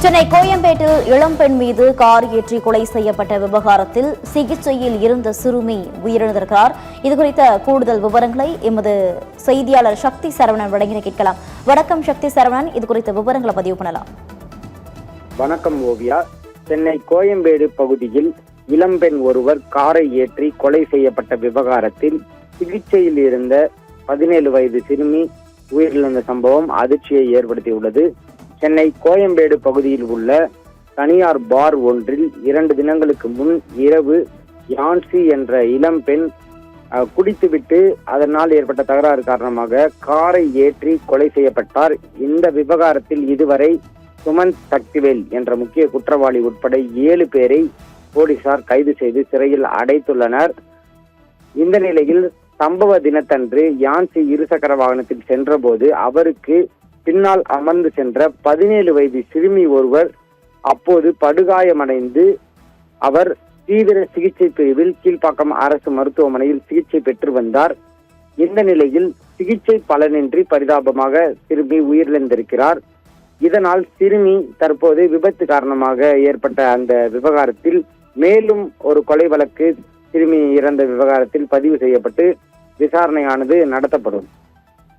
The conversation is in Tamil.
சென்னை கோயம்பேட்டில் இளம்பெண் மீது கார் ஏற்றி கொலை செய்யப்பட்ட விவகாரத்தில் சிகிச்சையில் இருந்த சிறுமி உயிரிழந்திருக்கிறார். இதுகுறித்த கூடுதல் விவரங்களை எமது செய்தியாளர் சக்தி சரவணன் வழங்கின கேட்கலாம். வணக்கம் சக்தி சரவணன், இது குறித்த விவரங்களை பதிவு பண்ணலாம். வணக்கம் ஓவியா. சென்னை கோயம்பேடு பகுதியில் இளம்பெண் ஒருவர் காரை ஏற்றி கொலை செய்யப்பட்ட விவகாரத்தில் சிகிச்சையில் இருந்த 17 வயது சிறுமி உயிரிழந்த சம்பவம் அதிர்ச்சியை ஏற்படுத்தியுள்ளது. சென்னை கோயம்பேடு பகுதியில் உள்ள தனியார் பார் ஒன்றில் 2 தினங்களுக்கு முன் இரவு யான்சி என்ற இளம்பெண் குடித்துவிட்டு அதனால் ஏற்பட்ட தகராறு காரணமாக காரை ஏற்றி கொலை செய்யப்பட்டார். இந்த விவகாரத்தில் இதுவரை சுமந்த் சக்திவேல் என்ற முக்கிய குற்றவாளி உட்பட 7 பேரை போலீசார் கைது செய்து சிறையில் அடைத்துள்ளனர். இந்த நிலையில் சம்பவ தினத்தன்று யான்சி இருசக்கர வாகனத்தில் சென்றபோது அவருக்கு பின்னால் அமர்ந்து சென்ற 17 வயது சிறுமி ஒருவர் அப்போது படுகாயமடைந்து அவர் தீவிர சிகிச்சை பிரிவில் கீழ்ப்பாக்கம் அரசு மருத்துவமனையில் சிகிச்சை பெற்று வந்தார். இந்த நிலையில் சிகிச்சை பலனின்றி பரிதாபமாக சிறுமி உயிரிழந்திருக்கிறார். இதனால் சிறுமி தற்போது விபத்து காரணமாக ஏற்பட்ட அந்த விவகாரத்தில் மேலும் ஒரு கொலை வழக்கு சிறுமி இறந்த விவகாரத்தில் பதிவு செய்யப்பட்டு விசாரணையானது நடத்தப்படும்.